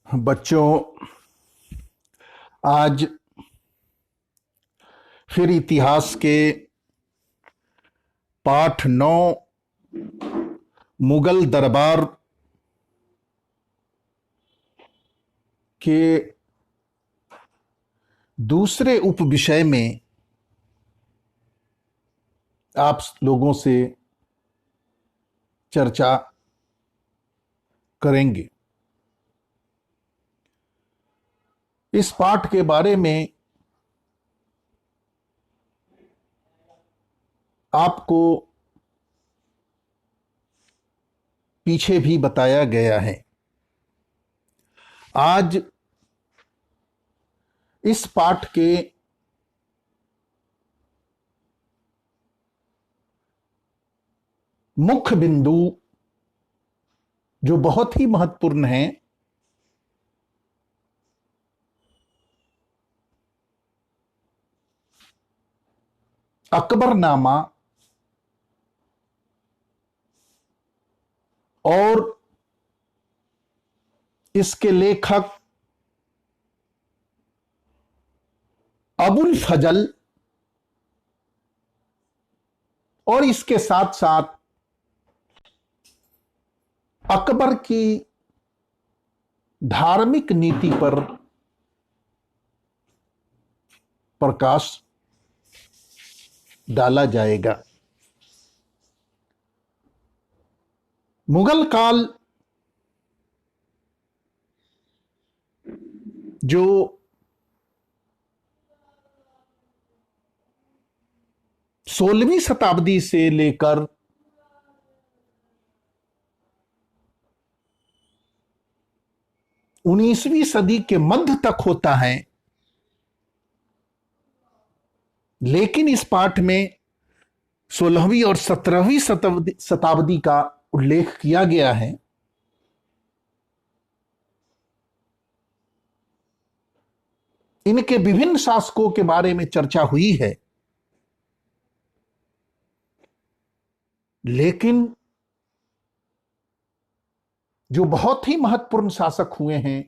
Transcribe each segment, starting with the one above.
बच्चों, आज फिर इतिहास के पाठ 9 मुगल दरबार के दूसरे उप विषय में आप लोगों से चर्चा करेंगे। इस पाठ के बारे में आपको पीछे भी बताया गया है। आज इस पाठ के मुख्य बिंदु जो बहुत ही महत्वपूर्ण है, अकबरनामा और इसके लेखक अबुल फजल और इसके साथ साथ अकबर की धार्मिक नीति पर प्रकाश डाला जाएगा। मुगल काल जो 16वीं शताब्दी से लेकर 19वीं सदी के मध्य तक होता है, लेकिन इस पाठ में 16वीं और 17वीं शताब्दी का उल्लेख किया गया है। इनके विभिन्न शासकों के बारे में चर्चा हुई है, लेकिन जो बहुत ही महत्वपूर्ण शासक हुए हैं,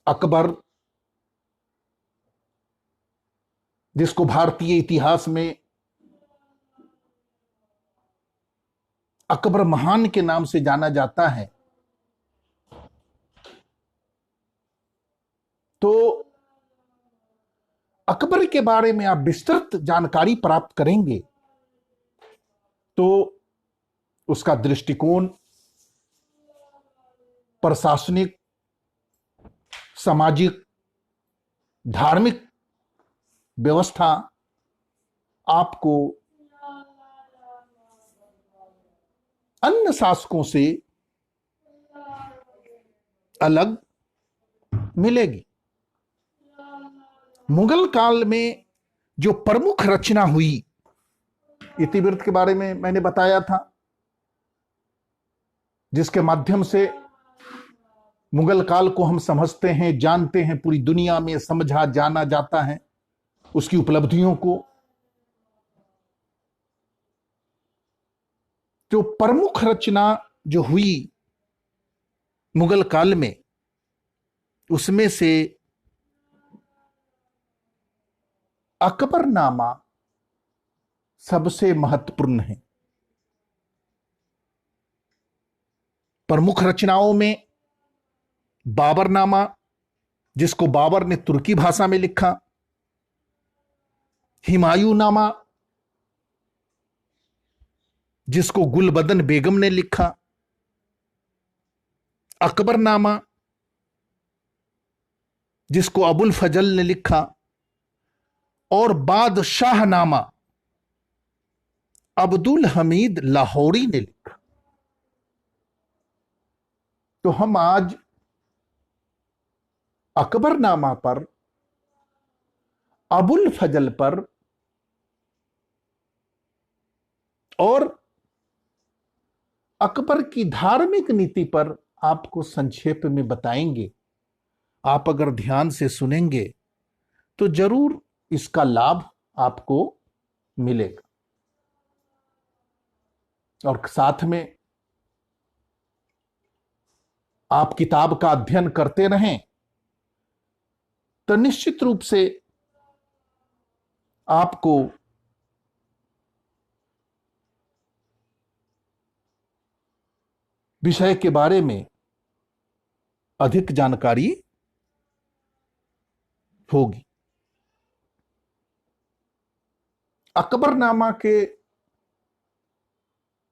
अकबर, जिसको भारतीय इतिहास में अकबर महान के नाम से जाना जाता है, तो अकबर के बारे में आप विस्तृत जानकारी प्राप्त करेंगे तो उसका दृष्टिकोण, प्रशासनिक, सामाजिक, धार्मिक व्यवस्था आपको अन्य शासकों से अलग मिलेगी। मुगल काल में जो प्रमुख रचना हुई, इतिवृत्त के बारे में मैंने बताया था, जिसके माध्यम से मुगल काल को हम समझते हैं, जानते हैं, पूरी दुनिया में समझा जाना जाता है उसकी उपलब्धियों को। जो प्रमुख रचना जो हुई मुगल काल में, उसमें से अकबरनामा सबसे महत्वपूर्ण है। प्रमुख रचनाओं में बाबरनामा, जिसको बाबर ने तुर्की भाषा में लिखा, हुमायूंनामा, जिसको गुलबदन बेगम ने लिखा, अकबरनामा, जिसको अबुल फजल ने लिखा, और बादशाहनामा अब्दुल हमीद लाहौरी ने लिखा। तो हम आज अकबरनामा पर, अबुल फजल पर और अकबर की धार्मिक नीति पर आपको संक्षेप में बताएंगे। आप अगर ध्यान से सुनेंगे तो जरूर इसका लाभ आपको मिलेगा। और साथ में आप किताब का अध्ययन करते रहें तो निश्चित रूप से आपको विषय के बारे में अधिक जानकारी होगी। अकबरनामा के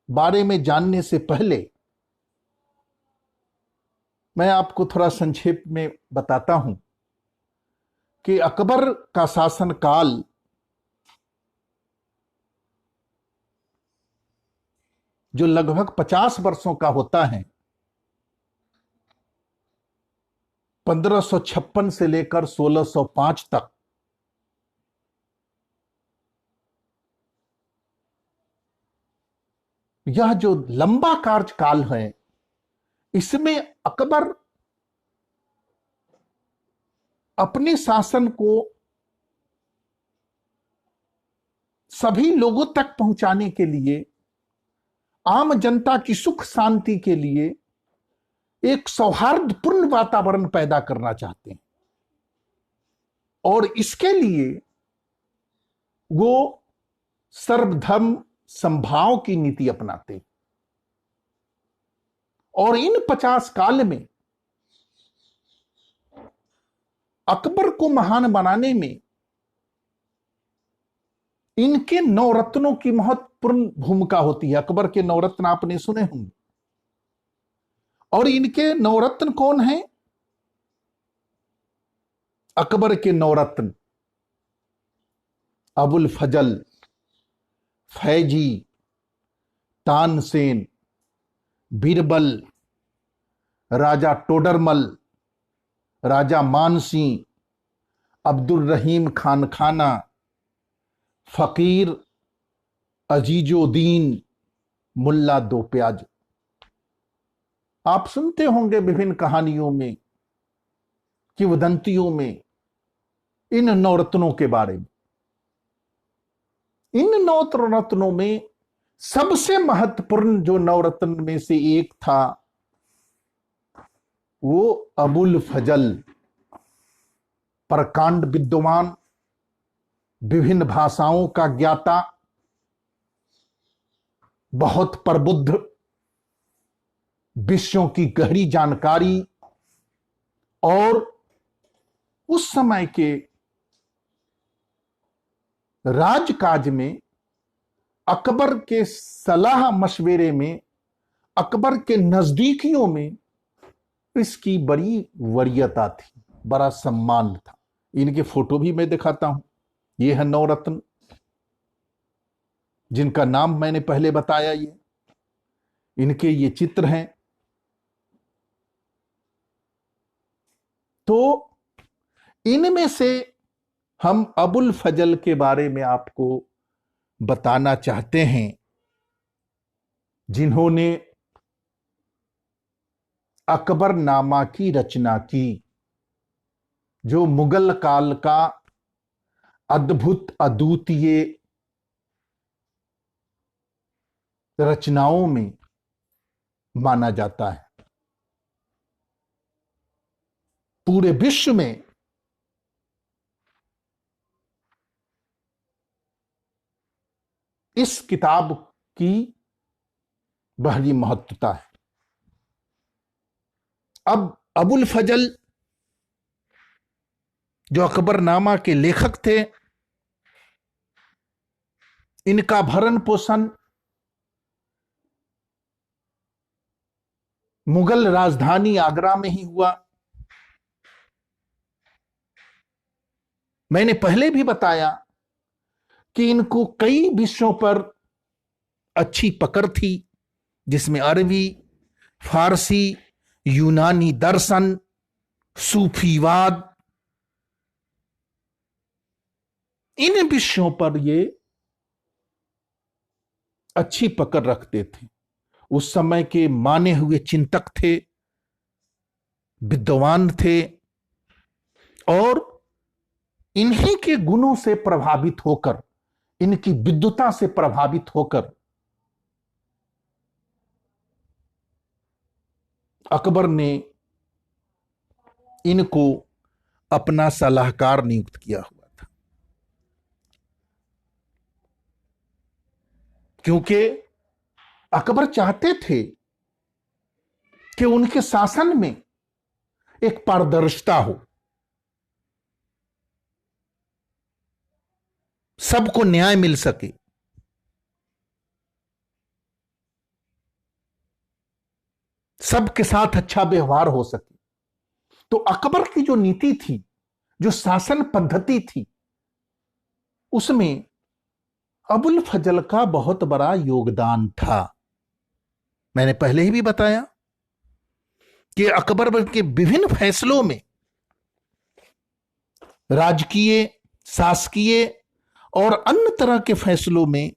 बारे में जानने से पहले मैं आपको थोड़ा संक्षेप में बताता हूं कि अकबर का शासनकाल जो लगभग 50 वर्षों का होता है, 1556 से लेकर 1605 तक, यह जो लंबा कार्यकाल है, इसमें अकबर अपने शासन को सभी लोगों तक पहुंचाने के लिए, आम जनता की सुख शांति के लिए एक सौहार्दपूर्ण वातावरण पैदा करना चाहते हैं और इसके लिए वो सर्वधर्म समभाव की नीति अपनाते हैं। और इन 50 काल में अकबर को महान बनाने में इनके नवरत्नों की महत्वपूर्ण भूमिका होती है। अकबर के नवरत्न आपने सुने होंगे, और इनके नवरत्न कौन हैं? अकबर के नवरत्न अबुल फजल, फैजी, तानसेन, बीरबल, राजा टोडरमल, राजा मानसिंह, अब्दुल रहीम खान खाना, फकीर अजीजुद्दीन, मुल्ला दो प्याज। आप सुनते होंगे विभिन्न कहानियों में, किंवदंतियों में इन नवरत्नों के बारे में। इन नवरत्नों में सबसे महत्वपूर्ण जो नवरत्न में से एक था वो अबुल फजल, प्रकांड विद्वान, विभिन्न भाषाओं का ज्ञाता, बहुत प्रबुद्ध, विषयों की गहरी जानकारी, और उस समय के राजकाज में अकबर के सलाह मशवरे में, अकबर के नजदीकियों में इसकी बड़ी वरीयता थी, बड़ा सम्मान था। इनके फोटो भी मैं दिखाता हूं। ये है नवरत्न जिनका नाम मैंने पहले बताया। ये इनके ये चित्र हैं। तो इनमें से हम अबुल फजल के बारे में आपको बताना चाहते हैं, जिन्होंने अकबरनामा की रचना की, जो मुगल काल का अद्भुत अद्वितीय रचनाओं में माना जाता है। पूरे विश्व में इस किताब की बड़ी महत्वता है। अब अबुल फजल जो अकबरनामा के लेखक थे, इनका भरण पोषण मुगल राजधानी आगरा में ही हुआ। मैंने पहले भी बताया कि इनको कई विषयों पर अच्छी पकड़ थी, जिसमें अरबी, फारसी, यूनानी दर्शन, सूफीवाद, इन विषयों पर ये अच्छी पकड़ रखते थे। उस समय के माने हुए चिंतक थे, विद्वान थे, और इन्हीं के गुणों से प्रभावित होकर, इनकी विद्वता से प्रभावित होकर अकबर ने इनको अपना सलाहकार नियुक्त किया हुआ था, क्योंकि अकबर चाहते थे कि उनके शासन में एक पारदर्शिता हो, सबको न्याय मिल सके। सबके साथ अच्छा व्यवहार हो सके। तो अकबर की जो नीति थी, जो शासन पद्धति थी, उसमें अबुल फजल का बहुत बड़ा योगदान था। मैंने पहले ही भी बताया कि अकबर के विभिन्न फैसलों में, राजकीय, शासकीय और अन्य तरह के फैसलों में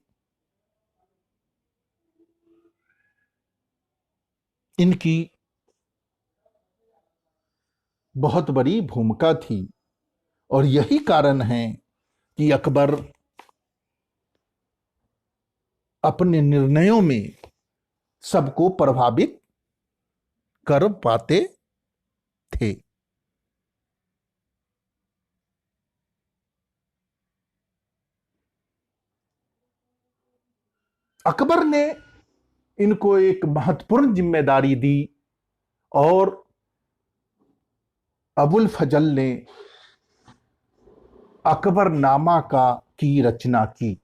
इनकी बहुत बड़ी भूमिका थी। और यही कारण है कि अकबर अपने निर्णयों में सबको प्रभावित कर पाते थे। अकबर ने इनको एक महत्वपूर्ण जिम्मेदारी दी और अबुल फजल ने अकबरनामा की रचना की।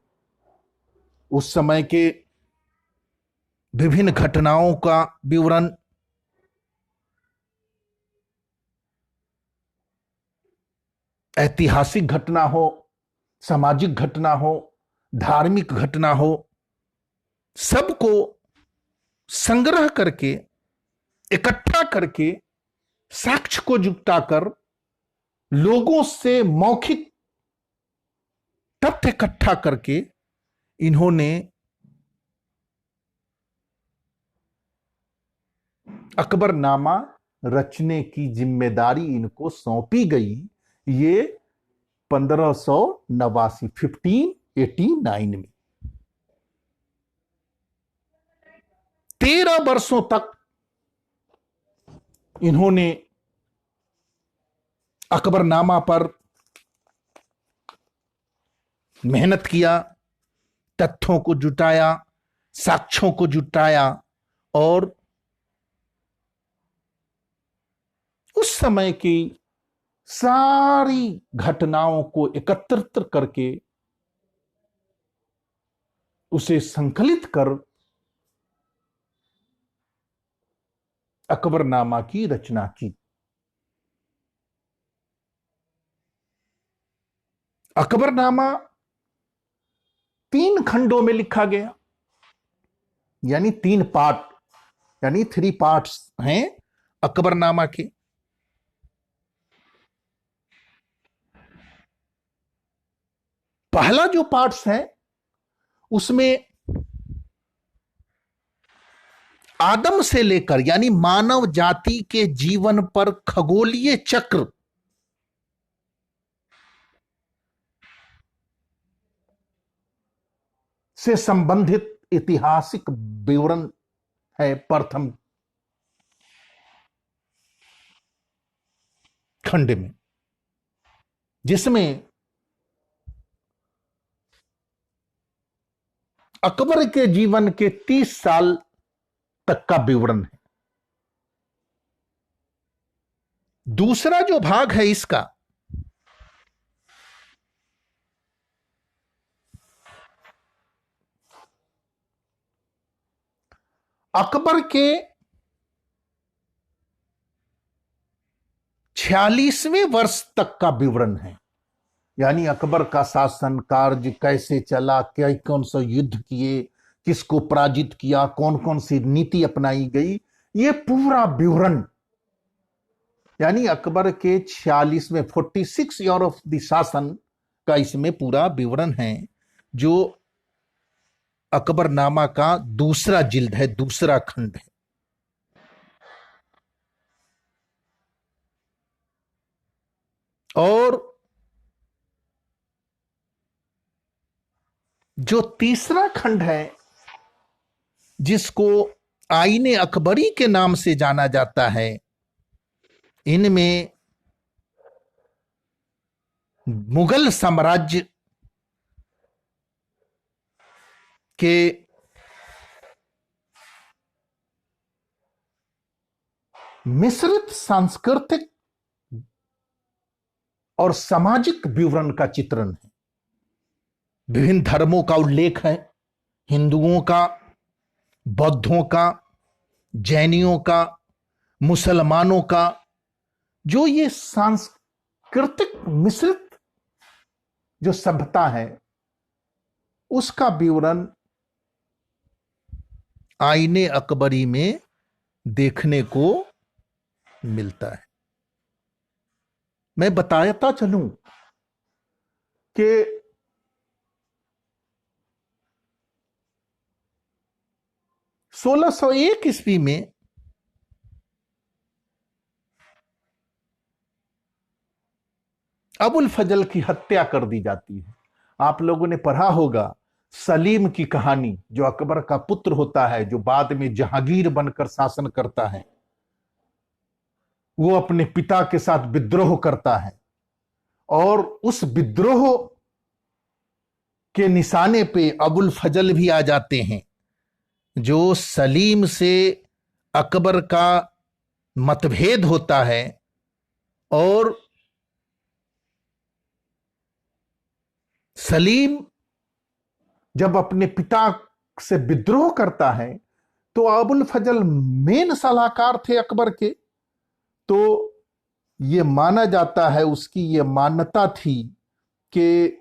उस समय के विभिन्न घटनाओं का विवरण, ऐतिहासिक घटना हो, सामाजिक घटना हो, धार्मिक घटना हो, सबको संग्रह करके, इकट्ठा करके, साक्ष्य को जुटाकर, लोगों से मौखिक तथ्य इकट्ठा करके इन्होंने अकबरनामा रचने की जिम्मेदारी इनको सौंपी गई। ये 1589 1589 में 13 वर्षों तक इन्होंने अकबरनामा पर मेहनत किया, तथ्यों को जुटाया, साक्ष्यों को जुटाया और उस समय की सारी घटनाओं को एकत्रित करके उसे संकलित कर अकबरनामा की रचना की। अकबरनामा 3 खंडों में लिखा गया, यानी 3 पार्ट, यानी 3 पार्ट्स हैं अकबरनामा के। पहला जो पार्ट्स है उसमें आदम से लेकर, यानी मानव जाति के जीवन पर खगोलीय चक्र से संबंधित ऐतिहासिक विवरण है प्रथम खंड में, जिसमें अकबर के जीवन के 30 साल तक का विवरण है। दूसरा जो भाग है इसका, अकबर के 46वें वर्ष तक का विवरण है, यानी अकबर का शासन कार्य कैसे चला, क्या कौन सा युद्ध किए, किसको पराजित किया, कौन कौन सी नीति अपनाई गई, ये पूरा विवरण, यानी अकबर के 46वें 46 ईयर ऑफ द शासन का इसमें पूरा विवरण है, जो अकबरनामा का दूसरा जिल्द है, दूसरा खंड है। और जो तीसरा खंड है, जिसको आईने अकबरी के नाम से जाना जाता है। इनमें मुगल साम्राज्य के मिश्रित सांस्कृतिक और सामाजिक विवरण का चित्रण है। विभिन्न धर्मों का उल्लेख है, हिंदुओं का, बौद्धों का, जैनियों का, मुसलमानों का। जो ये सांस्कृतिक मिश्रित जो सभ्यता है, उसका विवरण आईने अकबरी में देखने को मिलता है। मैं बताता चलूं कि 1601 ईस्वी में अबुल फजल की हत्या कर दी जाती है। आप लोगों ने पढ़ा होगा सलीम की कहानी, जो अकबर का पुत्र होता है, जो बाद में जहांगीर बनकर शासन करता है। वो अपने पिता के साथ विद्रोह करता है और उस विद्रोह के निशाने पे अबुल फजल भी आ जाते हैं। जो सलीम से अकबर का मतभेद होता है और सलीम जब अपने पिता से विद्रोह करता है, तो अबुल फजल मेन सलाहकार थे अकबर के। तो यह माना जाता है, उसकी यह मान्यता थी कि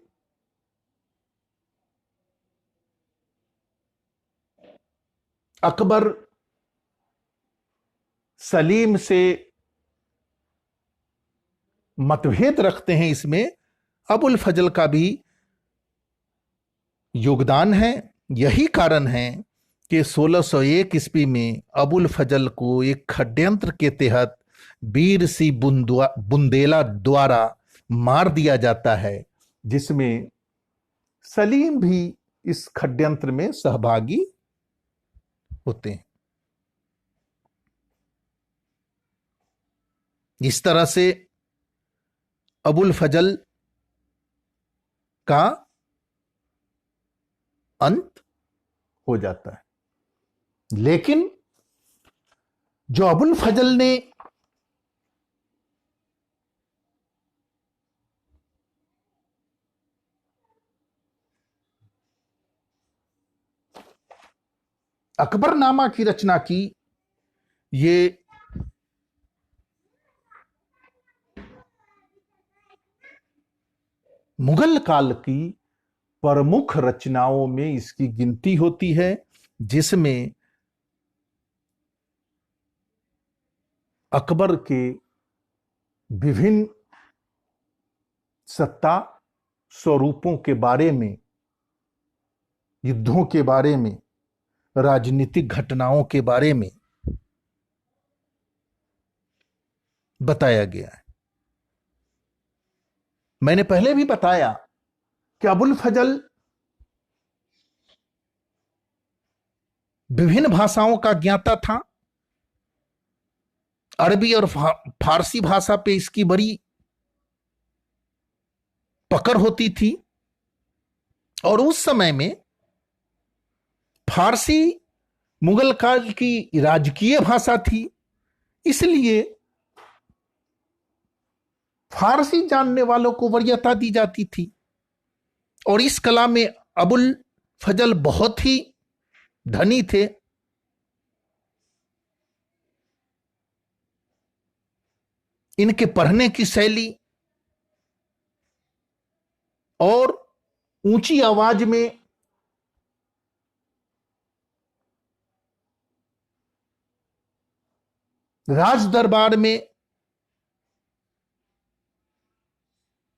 अकबर सलीम से मतभेद रखते हैं। इसमें अबुल फजल का भी योगदान है। यही कारण है कि 1601 ईस्वी में अबुल फजल को एक षड्यंत्र के तहत वीर सिंह बुंदेला द्वारा मार दिया जाता है, जिसमें सलीम भी इस षड्यंत्र में सहभागी होते हैं। इस तरह से अबुल फजल का अंत हो जाता है। लेकिन जो अबुल फजल ने अकबरनामा की रचना की, ये मुगल काल की प्रमुख रचनाओं में इसकी गिनती होती है, जिसमें अकबर के विभिन्न सत्ता स्वरूपों के बारे में, युद्धों के बारे में, राजनीतिक घटनाओं के बारे में बताया गया है। मैंने पहले भी बताया कि अबुल फजल विभिन्न भाषाओं का ज्ञाता था। अरबी और फारसी भाषा पे इसकी बड़ी पकड़ होती थी और उस समय में फारसी मुगल काल की राजकीय भाषा थी। इसलिए फारसी जानने वालों को वरीयता दी जाती थी और इस कला में अबुल फजल बहुत ही धनी थे। इनके पढ़ने की शैली और ऊंची आवाज में राज दरबार में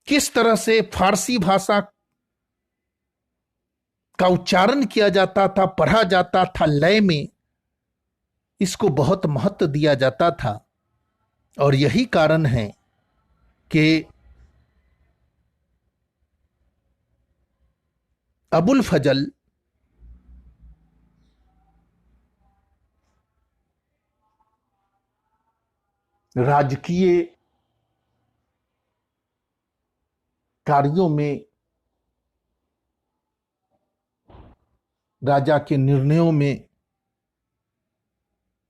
किस तरह से फारसी भाषा का उच्चारण किया जाता था, पढ़ा जाता था, लय में इसको बहुत महत्व दिया जाता था। और यही कारण है कि अबुल फजल राजकीय कार्यों में, राजा के निर्णयों में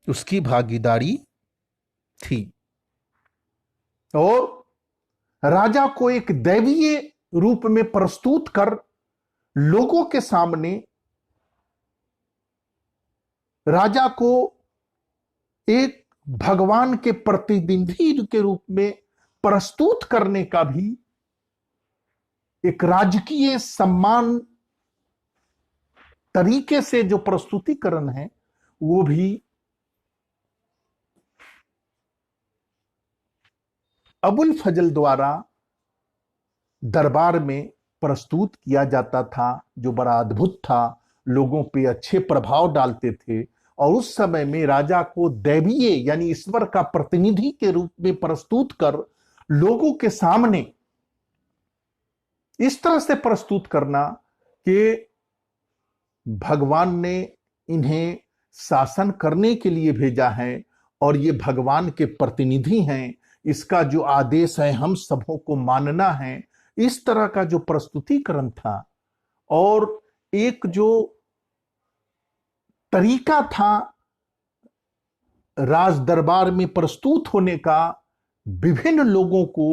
उसकी भागीदारी थी और राजा को एक दैवीय रूप में प्रस्तुत कर लोगों के सामने राजा को एक भगवान के प्रतिनिधि के रूप में प्रस्तुत करने का भी एक राजकीय सम्मान तरीके से जो प्रस्तुतिकरण है वो भी अबुल फजल द्वारा दरबार में प्रस्तुत किया जाता था, जो बड़ा अद्भुत था, लोगों पे अच्छे प्रभाव डालते थे। और उस समय में राजा को दैवीय यानी ईश्वर का प्रतिनिधि के रूप में प्रस्तुत कर लोगों के सामने इस तरह से प्रस्तुत करना कि भगवान ने इन्हें शासन करने के लिए भेजा है और ये भगवान के प्रतिनिधि हैं, इसका जो आदेश है हम सबों को मानना है, इस तरह का जो प्रस्तुतिकरण था और एक जो तरीका था राज दरबार में प्रस्तुत होने का विभिन्न लोगों को,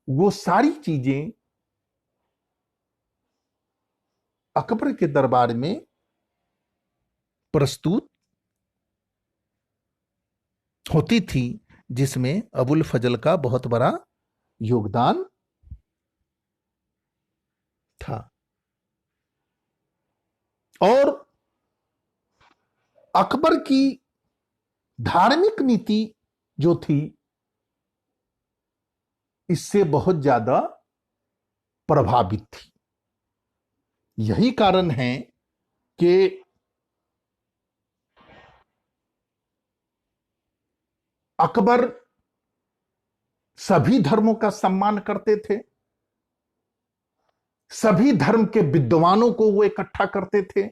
वो सारी चीजें अकबर के दरबार में प्रस्तुत होती थी, जिसमें अबुल फजल का बहुत बड़ा योगदान था। और अकबर की धार्मिक नीति जो थी इससे बहुत ज्यादा प्रभावित थी। यही कारण है कि अकबर सभी धर्मों का सम्मान करते थे, सभी धर्म के विद्वानों को वो इकट्ठा करते थे।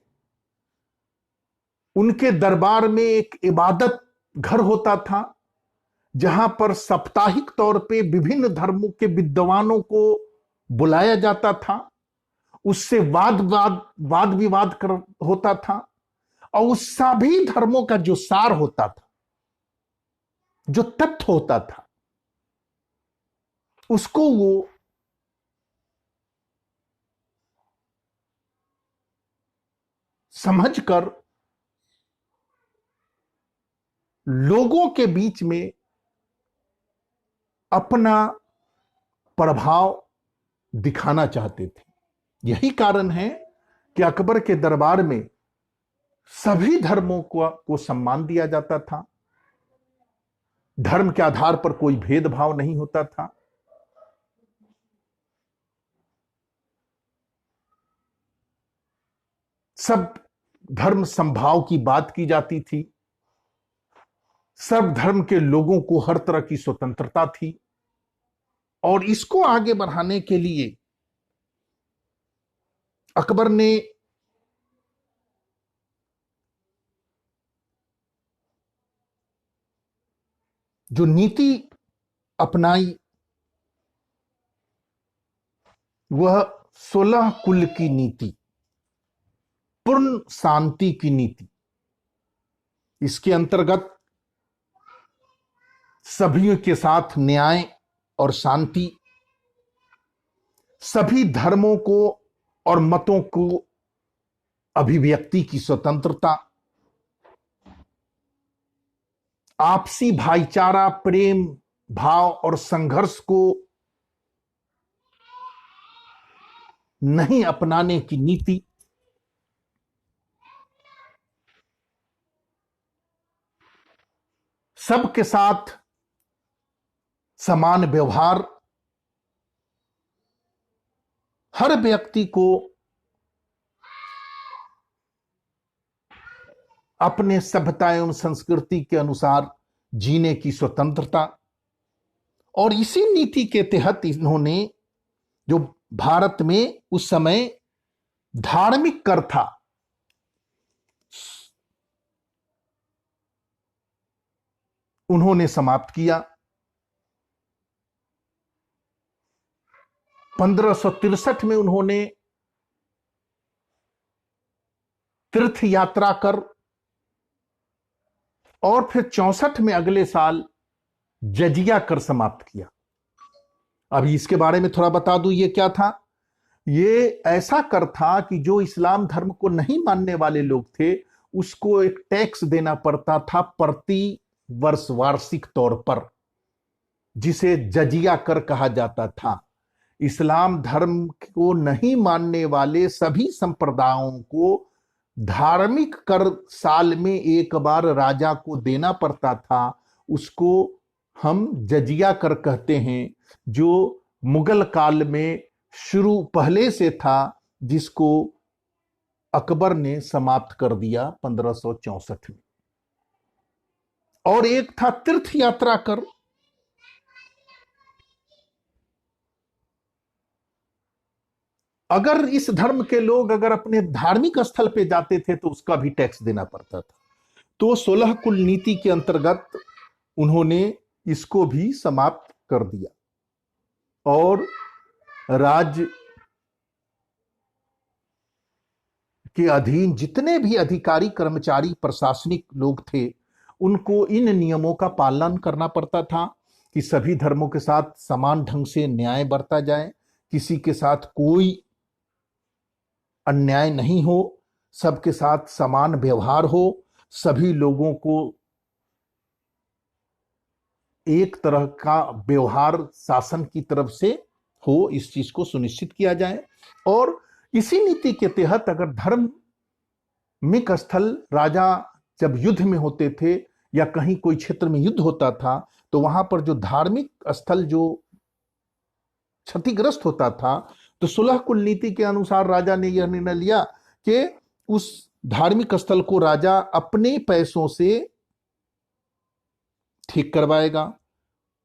उनके दरबार में एक इबादत घर होता था जहां पर साप्ताहिक तौर पे विभिन्न धर्मों के विद्वानों को बुलाया जाता था, उससे वाद विवाद होता था और उस सभी धर्मों का जो सार होता था, जो तथ्य होता था, उसको वो समझकर लोगों के बीच में अपना प्रभाव दिखाना चाहते थे। यही कारण है कि अकबर के दरबार में सभी धर्मों को सम्मान दिया जाता था, धर्म के आधार पर कोई भेदभाव नहीं होता था। सब धर्म समभाव की बात की जाती थी, सब धर्म के लोगों को हर तरह की स्वतंत्रता थी। और इसको आगे बढ़ाने के लिए अकबर ने जो नीति अपनाई वह 16 कुल की नीति, पूर्ण शांति की नीति। इसके अंतर्गत सभी के साथ न्याय और शांति, सभी धर्मों को और मतों को अभिव्यक्ति की स्वतंत्रता, आपसी भाईचारा, प्रेम भाव और संघर्ष को नहीं अपनाने की नीति, सबके साथ समान व्यवहार, हर व्यक्ति को अपने सभ्यता एवं संस्कृति के अनुसार जीने की स्वतंत्रता। और इसी नीति के तहत इन्होंने जो भारत में उस समय धार्मिक कर था, उन्होंने समाप्त किया। 1563 में उन्होंने तीर्थ यात्रा कर और फिर 64 में अगले साल जजिया कर समाप्त किया। अभी इसके बारे में थोड़ा बता दूं, ये क्या था। ये ऐसा कर था कि जो इस्लाम धर्म को नहीं मानने वाले लोग थे उसको एक टैक्स देना पड़ता था प्रति वर्ष, वार्षिक तौर पर, जिसे जजिया कर कहा जाता था। इस्लाम धर्म को नहीं मानने वाले सभी संप्रदायों को धार्मिक कर साल में एक बार राजा को देना पड़ता था। उसको हम जजिया कर कहते हैं, जो मुगल काल में शुरू पहले से था, जिसको अकबर ने समाप्त कर दिया 1564 में। और एक था तीर्थ यात्रा कर। अगर इस धर्म के लोग अगर अपने धार्मिक स्थल पे जाते थे तो उसका भी टैक्स देना पड़ता था। तो 16 कुल नीति के अंतर्गत उन्होंने इसको भी समाप्त कर दिया और राज्य के अधीन जितने भी अधिकारी, कर्मचारी, प्रशासनिक लोग थे उनको इन नियमों का पालन करना पड़ता था कि सभी धर्मों के साथ समान ढंग से न्याय बरता जाए, किसी के साथ कोई अन्याय नहीं हो, सबके साथ समान व्यवहार हो, सभी लोगों को एक तरह का व्यवहार शासन की तरफ से हो, इस चीज को सुनिश्चित किया जाए। और इसी नीति के तहत अगर धार्मिक स्थल, राजा जब युद्ध में होते थे या कहीं कोई क्षेत्र में युद्ध होता था तो वहां पर जो धार्मिक स्थल जो क्षतिग्रस्त होता था, तो 16 कुल नीति के अनुसार राजा ने यह निर्णय लिया कि उस धार्मिक स्थल को राजा अपने पैसों से ठीक करवाएगा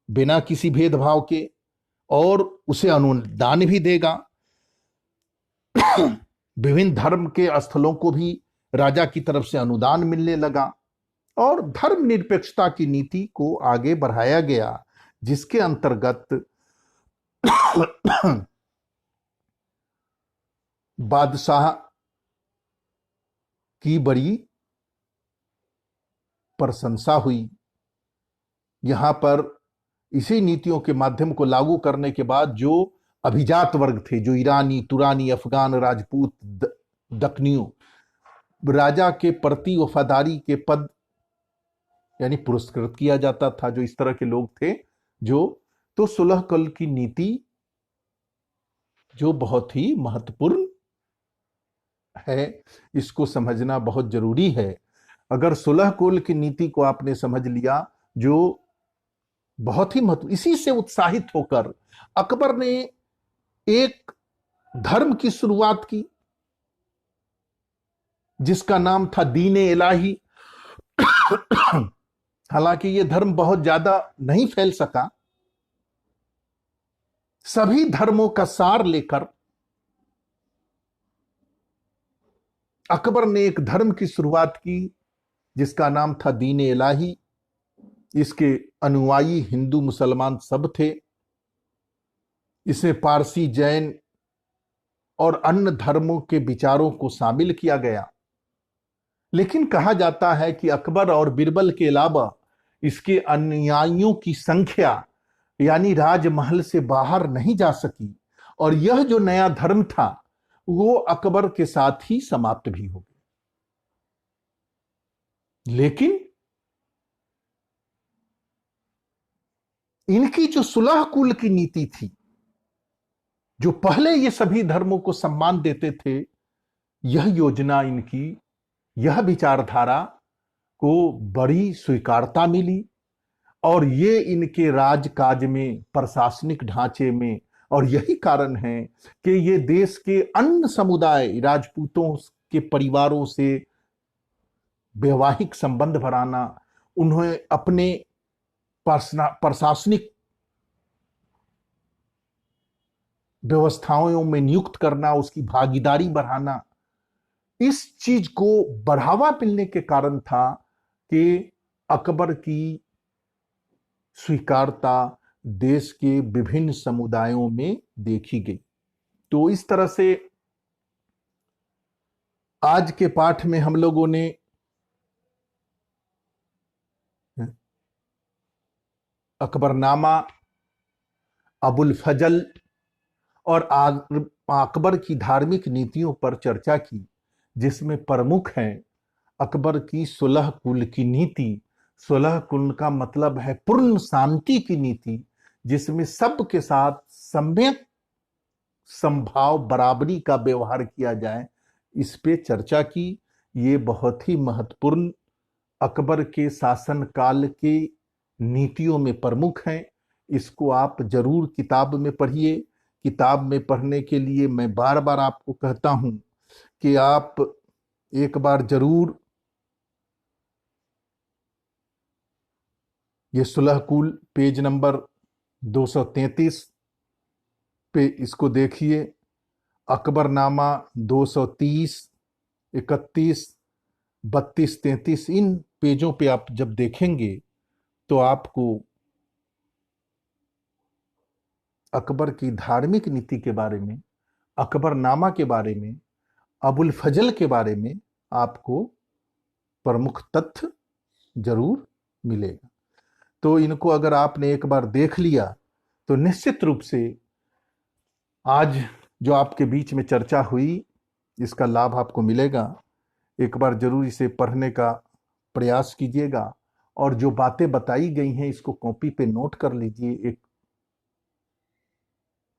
बिना किसी भेदभाव के, और उसे अनुदान भी देगा। विभिन्न धर्म के स्थलों को भी राजा की तरफ से अनुदान मिलने लगा और धर्मनिरपेक्षता की नीति को आगे बढ़ाया गया, जिसके अंतर्गत बादशाह की बड़ी प्रशंसा हुई। यहां पर इसी नीतियों के माध्यम को लागू करने के बाद जो अभिजात वर्ग थे, जो ईरानी, तुरानी, अफगान, राजपूत, दक्कनियों, राजा के प्रति वफादारी के पद यानी पुरस्कृत किया जाता था, जो इस तरह के लोग थे जो। तो 16 कुल की नीति जो बहुत ही महत्वपूर्ण है, इसको समझना बहुत जरूरी है। अगर 16 कुल की नीति को आपने समझ लिया, जो बहुत ही महत्व, इसी से उत्साहित होकर अकबर ने एक धर्म की शुरुआत की जिसका नाम था दीन-ए इलाही। हालांकि यह धर्म बहुत ज्यादा नहीं फैल सका। सभी धर्मों का सार लेकर अकबर ने एक धर्म की शुरुआत की जिसका नाम था दीन-ए इलाही। इसके अनुयायी हिंदू, मुसलमान सब थे। इसमें पारसी, जैन और अन्य धर्मों के विचारों को शामिल किया गया। लेकिन कहा जाता है कि अकबर और बीरबल के अलावा इसके अनुयायियों की संख्या यानी राजमहल से बाहर नहीं जा सकी और यह जो नया धर्म था वो अकबर के साथ ही समाप्त भी हो गया। लेकिन इनकी जो 16 कुल की नीति थी, जो पहले ये सभी धर्मों को सम्मान देते थे, यह योजना इनकी, यह विचारधारा को बड़ी स्वीकारता मिली और ये इनके राजकाज में, प्रशासनिक ढांचे में, और यही कारण है कि ये देश के अन्य समुदाय, राजपूतों के परिवारों से वैवाहिक संबंध बनाना, उन्हें अपने प्रशासनिक व्यवस्थाओं में नियुक्त करना, उसकी भागीदारी बढ़ाना, इस चीज को बढ़ावा मिलने के कारण था कि अकबर की स्वीकारता देश के विभिन्न समुदायों में देखी गई। तो इस तरह से आज के पाठ में हम लोगों ने अकबरनामा, अबुल फजल और अकबर की धार्मिक नीतियों पर चर्चा की, जिसमें प्रमुख हैं अकबर की सुलह कुल की नीति। सुलह कुल का मतलब है पूर्ण शांति की नीति, जिसमें सबके साथ सम्यक समभाव बराबरी का व्यवहार किया जाए, इस पे चर्चा की। ये बहुत ही महत्वपूर्ण अकबर के शासनकाल के नीतियों में प्रमुख हैं। इसको आप जरूर किताब में पढ़िए। किताब में पढ़ने के लिए मैं बार बार आपको कहता हूं कि आप एक बार जरूर ये सुलह कुल पेज नंबर 233 पे इसको देखिए। अकबरनामा 230, 31, 32, 33 इन पेजों पे आप जब देखेंगे तो आपको अकबर की धार्मिक नीति के बारे में, अकबरनामा के बारे में, अबुल फजल के बारे में आपको प्रमुख तथ्य जरूर मिलेगा। तो इनको अगर आपने एक बार देख लिया तो निश्चित रूप से आज जो आपके बीच में चर्चा हुई, इसका लाभ आपको मिलेगा। एक बार जरूर इसे पढ़ने का प्रयास कीजिएगा और जो बातें बताई गई हैं इसको कॉपी पे नोट कर लीजिए,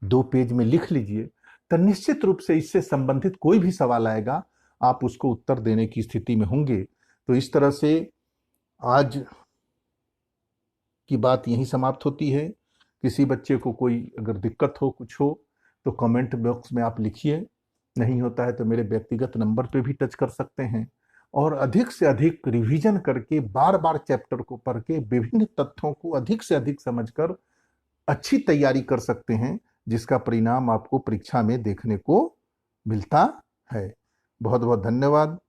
1-2 पेज में लिख लीजिए। तो निश्चित रूप से इससे संबंधित कोई भी सवाल आएगा आप उसको उत्तर देने की स्थिति में होंगे। तो इस तरह से आज की बात यहीं समाप्त होती है। किसी बच्चे को कोई अगर दिक्कत हो, कुछ हो, तो कमेंट बॉक्स में आप लिखिए। नहीं होता है तो मेरे व्यक्तिगत नंबर पे भी टच कर सकते हैं और अधिक से अधिक रिवीजन करके बार बार चैप्टर को पढ़ के विभिन्न तथ्यों को अधिक से अधिक समझकर अच्छी तैयारी कर सकते हैं, जिसका परिणाम आपको परीक्षा में देखने को मिलता है। बहुत बहुत धन्यवाद।